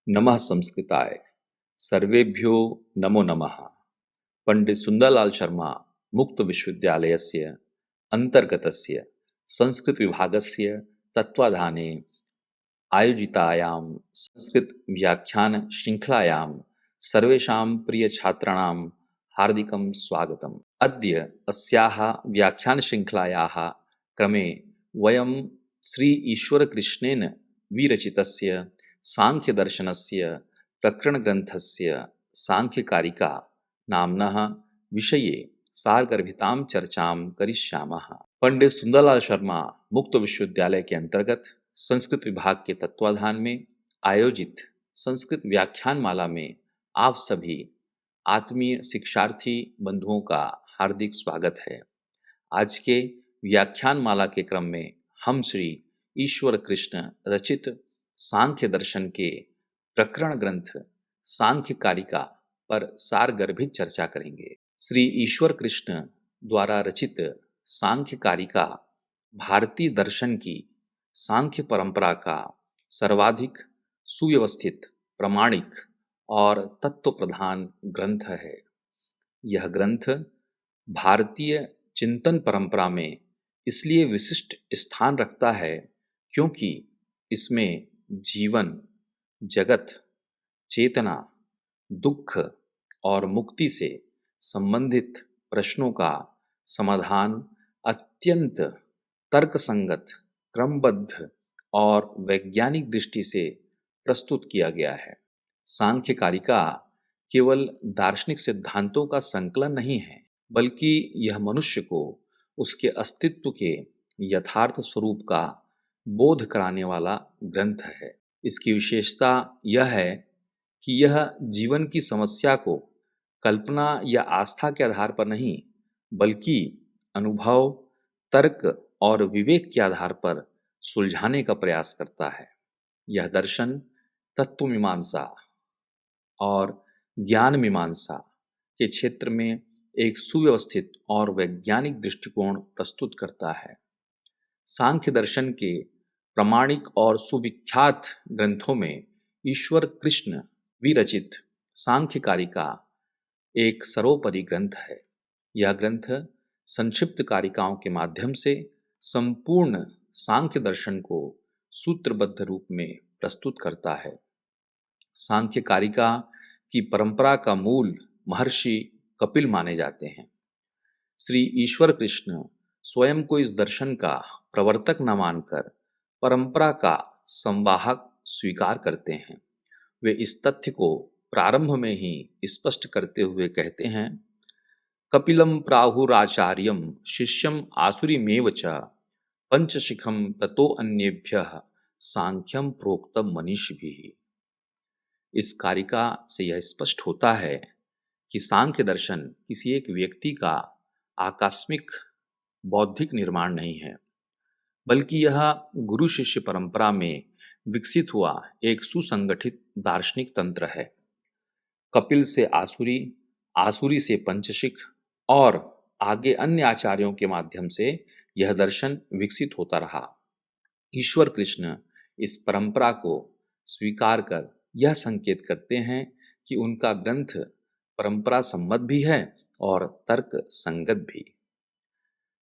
नमः संस्कृताय। सर्वेभ्यो नमो नमः। पंडित सुंदरलाल शर्मा मुक्त विश्वविद्यालयस्य अंतर्गतस्य संस्कृत विभागस्य तत्वाधाने आयोजितायां संस्कृत व्याख्यान श्रृंखलायां सर्वेषां प्रिय छात्राणां हार्दिकं स्वागतम्। अद्य अस्याः व्याख्यान श्रृंखलायाः क्रमे वयं श्री ईश्वरकृष्णेन विरचितस्य सांख्यदर्शनस्य प्रकरणग्रन्थस्य सांख्यकारिका नाम्नः विषये सारगर्भितां चर्चां करिष्यामः। पंडित सुंदरलाल शर्मा मुक्त विश्वविद्यालय के अंतर्गत संस्कृत विभाग के तत्वाधान में आयोजित संस्कृत व्याख्यान माला में आप सभी आत्मीय शिक्षार्थी बंधुओं का हार्दिक स्वागत है। आज के व्याख्यान माला के क्रम में हम श्री ईश्वर कृष्ण रचित सांख्य दर्शन के प्रकरण ग्रंथ सांख्य कारिका पर सारगर्भित चर्चा करेंगे। श्री ईश्वर कृष्ण द्वारा रचित सांख्य कारिका भारतीय दर्शन की सांख्य परंपरा का सर्वाधिक सुव्यवस्थित, प्रामाणिक और तत्व प्रधान ग्रंथ है। यह ग्रंथ भारतीय चिंतन परंपरा में इसलिए विशिष्ट स्थान रखता है क्योंकि इसमें जीवन, जगत, चेतना, दुख और मुक्ति से संबंधित प्रश्नों का समाधान अत्यंत तर्कसंगत, क्रमबद्ध और वैज्ञानिक दृष्टि से प्रस्तुत किया गया है। सांख्य कारिका केवल दार्शनिक सिद्धांतों का संकलन नहीं है, बल्कि यह मनुष्य को उसके अस्तित्व के यथार्थ स्वरूप का बोध कराने वाला ग्रंथ है। इसकी विशेषता यह है कि यह जीवन की समस्या को कल्पना या आस्था के आधार पर नहीं, बल्कि अनुभव, तर्क और विवेक के आधार पर सुलझाने का प्रयास करता है। यह दर्शन तत्व मीमांसा और ज्ञान मीमांसा के क्षेत्र में एक सुव्यवस्थित और वैज्ञानिक दृष्टिकोण प्रस्तुत करता है। सांख्य दर्शन के प्रामाणिक और सुविख्यात ग्रंथों में ईश्वर कृष्ण विरचित सांख्य कारिका एक सर्वोपरि ग्रंथ है। यह ग्रंथ संक्षिप्त कारिकाओं के माध्यम से संपूर्ण सांख्य दर्शन को सूत्रबद्ध रूप में प्रस्तुत करता है। सांख्य कारिका की परंपरा का मूल महर्षि कपिल माने जाते हैं। श्री ईश्वर कृष्ण स्वयं को इस दर्शन का प्रवर्तक न मानकर परंपरा का संवाहक स्वीकार करते हैं। वे इस तथ्य को प्रारंभ में ही स्पष्ट करते हुए कहते हैं, कपिलम प्राहुराचार्यम शिष्यम आसुरीमेव च पंचशिखम ततो अन्येभ्यः सांख्यम प्रोक्तम मनीषिभिः। इस कारिका से यह स्पष्ट होता है कि सांख्य दर्शन किसी एक व्यक्ति का आकस्मिक बौद्धिक निर्माण नहीं है, बल्कि यह गुरु शिष्य परंपरा में विकसित हुआ एक सुसंगठित दार्शनिक तंत्र है। कपिल से आसुरी, आसुरी से पंचशिख और आगे अन्य आचार्यों के माध्यम से यह दर्शन विकसित होता रहा। ईश्वर कृष्ण इस परंपरा को स्वीकार कर यह संकेत करते हैं कि उनका ग्रंथ परंपरा सम्मत भी है और तर्क संगत भी।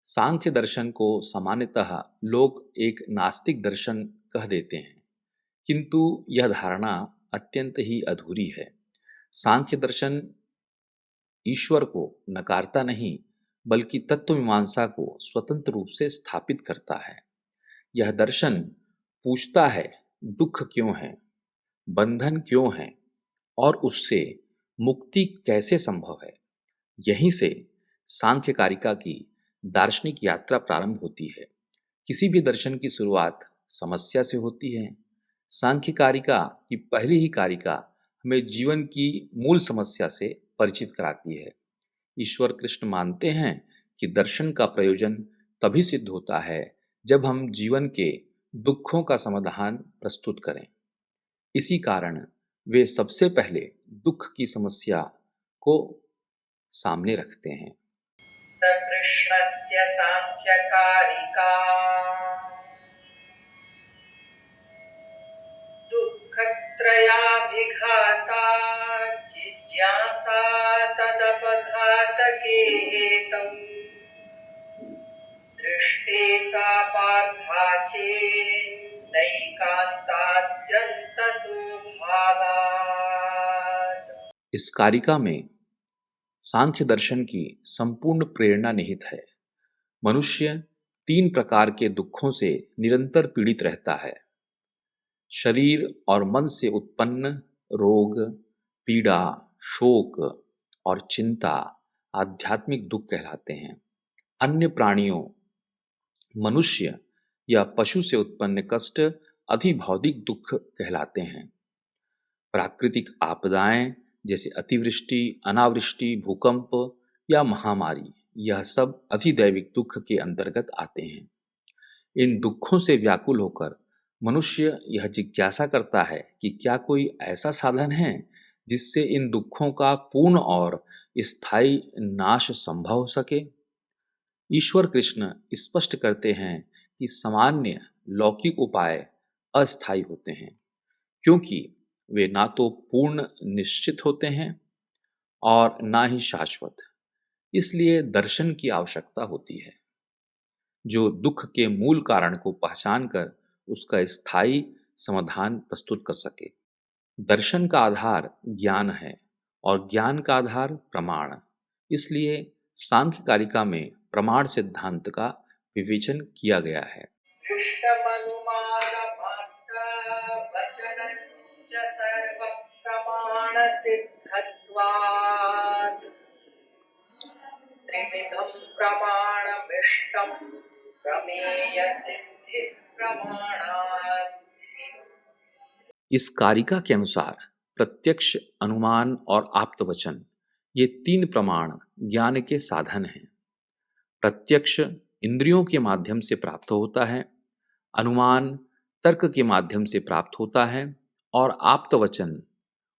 सांख्य दर्शन को सामान्यतः लोग एक नास्तिक दर्शन कह देते हैं, किंतु यह धारणा अत्यंत ही अधूरी है। सांख्य दर्शन ईश्वर को नकारता नहीं, बल्कि तत्वमीमांसा को स्वतंत्र रूप से स्थापित करता है। यह दर्शन पूछता है, दुख क्यों है, बंधन क्यों है और उससे मुक्ति कैसे संभव है। यहीं से सांख्य कारिका की दार्शनिक यात्रा प्रारंभ होती है। किसी भी दर्शन की शुरुआत समस्या से होती है। सांख्य कारिका की पहली ही कारिका हमें जीवन की मूल समस्या से परिचित कराती है। ईश्वर कृष्ण मानते हैं कि दर्शन का प्रयोजन तभी सिद्ध होता है जब हम जीवन के दुखों का समाधान प्रस्तुत करें। इसी कारण वे सबसे पहले दुख की समस्या को सामने रखते हैं। कृष्णस्य सांख्यकारिका दुःखत्रयविनाशाय त्रयाभिघाता जिज्ञासा तदपघातके हेतम् दृष्टे सा पार्था चेन्नैकान्ताद्यन्ततो भावात्। इस कारिका में सांख्य दर्शन की संपूर्ण प्रेरणा निहित है। मनुष्य 3 प्रकार के दुखों से निरंतर पीड़ित रहता है। शरीर और मन से उत्पन्न रोग, पीड़ा, शोक और चिंता आध्यात्मिक दुख कहलाते हैं। अन्य प्राणियों, मनुष्य या पशु से उत्पन्न कष्ट अधिभौतिक दुख कहलाते हैं। प्राकृतिक आपदाएं जैसे अतिवृष्टि, अनावृष्टि, भूकंप या महामारी, यह सब अधिदैविक दुख के अंतर्गत आते हैं। इन दुखों से व्याकुल होकर मनुष्य यह जिज्ञासा करता है कि क्या कोई ऐसा साधन है जिससे इन दुखों का पूर्ण और स्थायी नाश संभव हो सके। ईश्वर कृष्ण स्पष्ट करते हैं कि सामान्य लौकिक उपाय अस्थायी होते हैं, क्योंकि वे ना तो पूर्ण निश्चित होते हैं और ना ही शाश्वत। इसलिए दर्शन की आवश्यकता होती है, जो दुख के मूल कारण को पहचान कर उसका स्थायी समाधान प्रस्तुत कर सके। दर्शन का आधार ज्ञान है और ज्ञान का आधार प्रमाण। इसलिए सांख्य कारिका में प्रमाण सिद्धांत का विवेचन किया गया है। त्रिविधं प्रमाणमिष्टं प्रमेय सिद्धि प्रमाणात्। इस कारिका के अनुसार प्रत्यक्ष, अनुमान और आप्तवचन, ये 3 प्रमाण ज्ञान के साधन हैं। प्रत्यक्ष इंद्रियों के माध्यम से प्राप्त होता है, अनुमान तर्क के माध्यम से प्राप्त होता है और आप्तवचन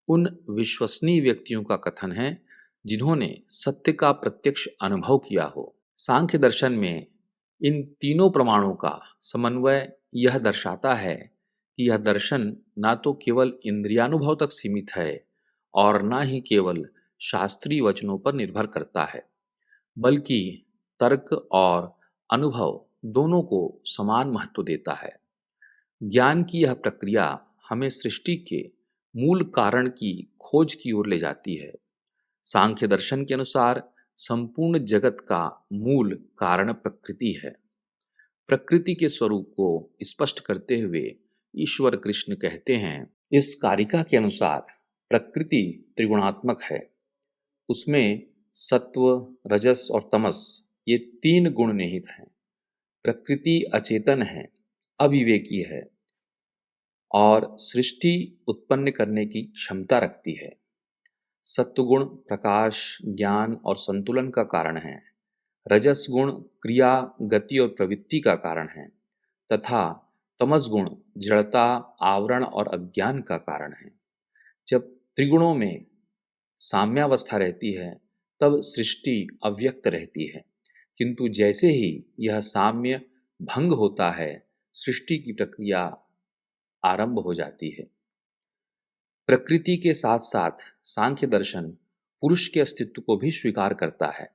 उन विश्वसनीय व्यक्तियों का कथन है जिन्होंने सत्य का प्रत्यक्ष अनुभव किया हो। सांख्य दर्शन में इन तीनों प्रमाणों का समन्वय यह दर्शाता है कि यह दर्शन ना तो केवल इंद्रियानुभव तक सीमित है और ना ही केवल शास्त्रीय वचनों पर निर्भर करता है, बल्कि तर्क और अनुभव दोनों को समान महत्व देता है। ज्ञान की यह प्रक्रिया हमें सृष्टि के मूल कारण की खोज की ओर ले जाती है। सांख्य दर्शन के अनुसार संपूर्ण जगत का मूल कारण प्रकृति है। प्रकृति के स्वरूप को स्पष्ट करते हुए ईश्वर कृष्ण कहते हैं, इस कारिका के अनुसार प्रकृति त्रिगुणात्मक है। उसमें सत्व, रजस और तमस, ये 3 गुण निहित हैं। प्रकृति अचेतन है, अविवेकी है और सृष्टि उत्पन्न करने की क्षमता रखती है। सत्वगुण प्रकाश, ज्ञान और संतुलन का कारण है। रजस गुण क्रिया, गति और प्रवृत्ति का कारण है तथा तमस गुण जड़ता, आवरण और अज्ञान का कारण है। जब त्रिगुणों में साम्यावस्था रहती है तब सृष्टि अव्यक्त रहती है, किंतु जैसे ही यह साम्य भंग होता है, सृष्टि की प्रक्रिया आरंभ हो जाती है। प्रकृति के साथ साथ सांख्य दर्शन पुरुष के अस्तित्व को भी स्वीकार करता है।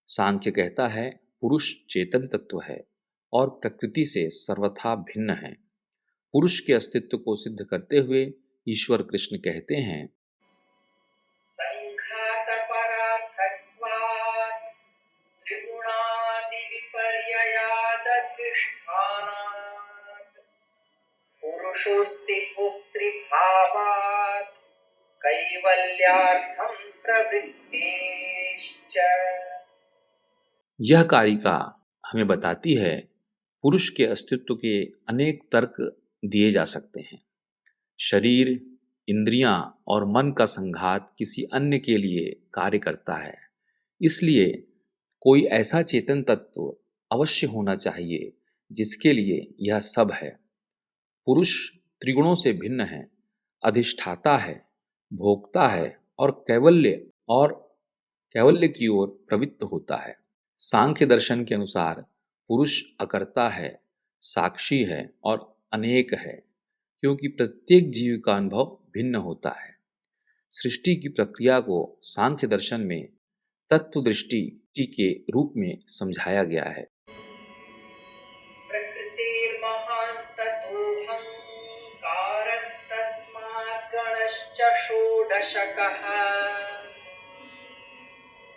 सांख्य कहता है, पुरुष चेतन तत्व है और प्रकृति से सर्वथा भिन्न है। पुरुष के अस्तित्व को सिद्ध करते हुए ईश्वर कृष्ण कहते हैं, संघात परार्थत्वात् त्रिगुणादि विपर्ययादधिष्ठानात् पुरुषोऽस्ति भोक्तृभावात् कैवल्यार्थं प्रवृत्तिश्च। यह कारिका हमें बताती है पुरुष के अस्तित्व के अनेक तर्क दिए जा सकते हैं। शरीर, इंद्रियां और मन का संघात किसी अन्य के लिए कार्य करता है, इसलिए कोई ऐसा चेतन तत्व अवश्य होना चाहिए जिसके लिए यह सब है। पुरुष त्रिगुणों से भिन्न है, अधिष्ठाता है, भोक्ता है और कैवल्य की ओर प्रवृत्त होता है। सांख्य दर्शन के अनुसार पुरुष अकर्ता है, साक्षी है और अनेक है, क्योंकि प्रत्येक जीव का अनुभव भिन्न होता है। सृष्टि की प्रक्रिया को सांख्य दर्शन में तत्व दृष्टि के रूप में समझाया गया है। प्रकृतिर्महास्ततोऽहङ्कारस्तस्मात् गणश्च षोडशकः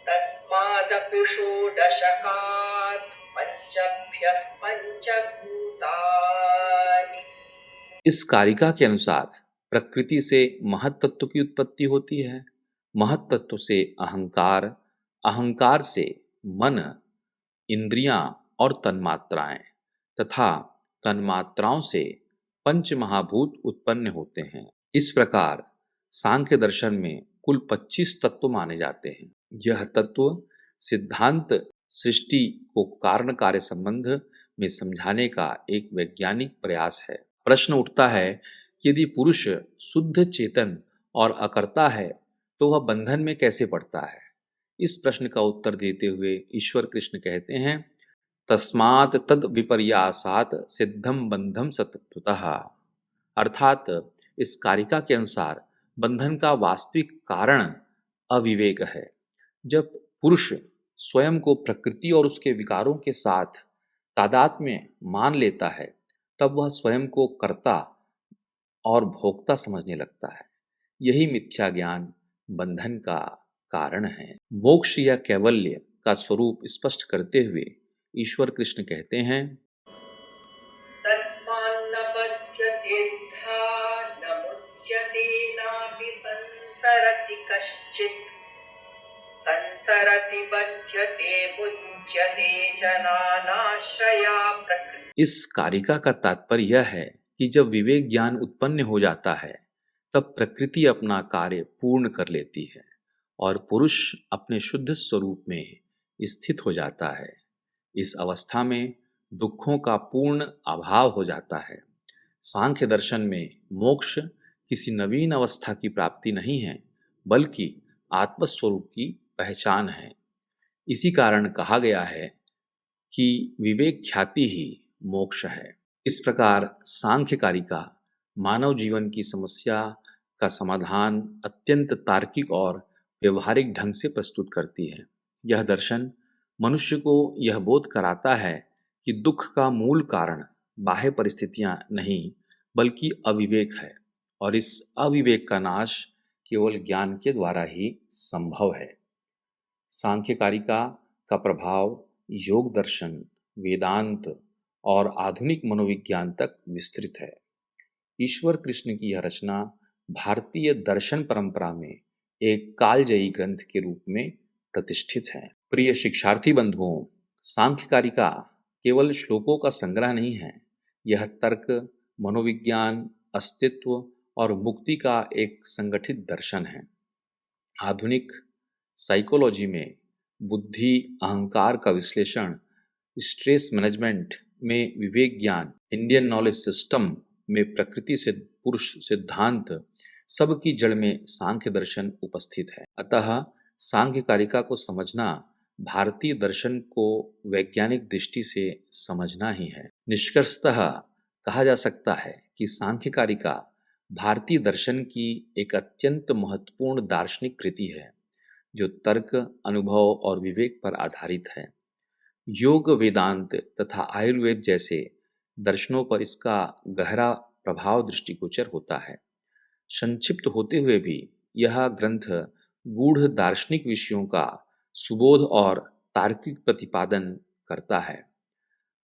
तस्मादपि षोडशकात् पञ्चभ्यः पञ्चभूतानि। इस कारिका के अनुसार प्रकृति से महत् तत्व की उत्पत्ति होती है, महत् तत्व से अहंकार, अहंकार से मन, इंद्रियां और तन्मात्राएं तथा तन्मात्राओं से पंच महाभूत उत्पन्न होते हैं। इस प्रकार सांख्य दर्शन में कुल 25 तत्व माने जाते हैं। यह तत्व सिद्धांत सृष्टि को कारण कार्य संबंध में समझाने का एक वैज्ञानिक प्रयास है। प्रश्न उठता है कि यदि पुरुष शुद्ध चेतन और अकर्ता है तो वह बंधन में कैसे पड़ता है। इस प्रश्न का उत्तर देते हुए ईश्वर कृष्ण कहते हैं, तस्मात् तद विपर्यासात सिद्धम बंधम सतत्वतः। अर्थात इस कारिका के अनुसार बंधन का वास्तविक कारण अविवेक है। जब पुरुष स्वयं को प्रकृति और उसके विकारों के साथ तादात्म्य में मान लेता है तब वह स्वयं को कर्ता और भोक्ता समझने लगता है। यही मिथ्या ज्ञान बंधन का कारण है। मोक्ष या कैवल्य का स्वरूप स्पष्ट करते हुए ईश्वर कृष्ण कहते हैं, तस्मान्न बध्यते द्धा न मुच्यते नापि संसरति कश्चित् संसरति बध्यते मुच्यते च नानाश्रया प्रकृति। इस कारिका का तात्पर्य यह है कि जब विवेक ज्ञान उत्पन्न हो जाता है तब प्रकृति अपना कार्य पूर्ण कर लेती है और पुरुष अपने शुद्ध स्वरूप में स्थित हो जाता है। इस अवस्था में दुखों का पूर्ण अभाव हो जाता है। सांख्य दर्शन में मोक्ष किसी नवीन अवस्था की प्राप्ति नहीं है, बल्कि आत्मस्वरूप की पहचान है। इसी कारण कहा गया है कि विवेक ख्याति ही मोक्ष है। इस प्रकार सांख्य कारिका मानव जीवन की समस्या का समाधान अत्यंत तार्किक और व्यवहारिक ढंग से प्रस्तुत करती है। यह दर्शन मनुष्य को यह बोध कराता है कि दुख का मूल कारण बाह्य परिस्थितियां नहीं बल्कि अविवेक है और इस अविवेक का नाश केवल ज्ञान के द्वारा ही संभव है। सांख्य कारिका का प्रभाव योग दर्शन, वेदांत और आधुनिक मनोविज्ञान तक विस्तृत है। ईश्वर कृष्ण की यह रचना भारतीय दर्शन परंपरा में एक कालजयी ग्रंथ के रूप में प्रतिष्ठित है। प्रिय शिक्षार्थी बंधुओं, सांख्य कारिका केवल श्लोकों का संग्रह नहीं है, यह तर्क, मनोविज्ञान, अस्तित्व और मुक्ति का एक संगठित दर्शन है। आधुनिक साइकोलॉजी में बुद्धि, अहंकार का विश्लेषण, स्ट्रेस मैनेजमेंट में विवेक ज्ञान, इंडियन नॉलेज सिस्टम में प्रकृति से पुरुष सिद्धांत, सबकी जड़ में सांख्य दर्शन उपस्थित है। अतः सांख्य कारिका को समझना भारतीय दर्शन को वैज्ञानिक दृष्टि से समझना ही है। निष्कर्षतः कहा जा सकता है कि सांख्य कारिका भारतीय दर्शन की एक अत्यंत महत्वपूर्ण दार्शनिक कृति है जो तर्क, अनुभव और विवेक पर आधारित है। योग, वेदांत तथा आयुर्वेद जैसे दर्शनों पर इसका गहरा प्रभाव दृष्टिगोचर होता है। संक्षिप्त होते हुए भी यह ग्रंथ गूढ़ दार्शनिक विषयों का सुबोध और तार्किक प्रतिपादन करता है।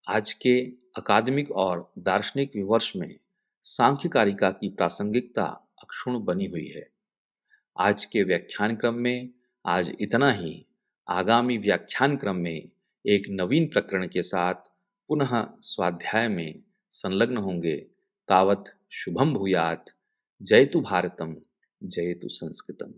आज के अकादमिक और दार्शनिक विमर्श में सांख्य कारिका की प्रासंगिकता अक्षुण्ण बनी हुई है। आज के व्याख्यान क्रम में आज इतना ही। आगामी व्याख्यान क्रम में एक नवीन प्रकरण के साथ पुनः स्वाध्याय में संलग्न होंगे। तावत शुभम भूयात्। जयतु भारतम, जयतु संस्कृतम।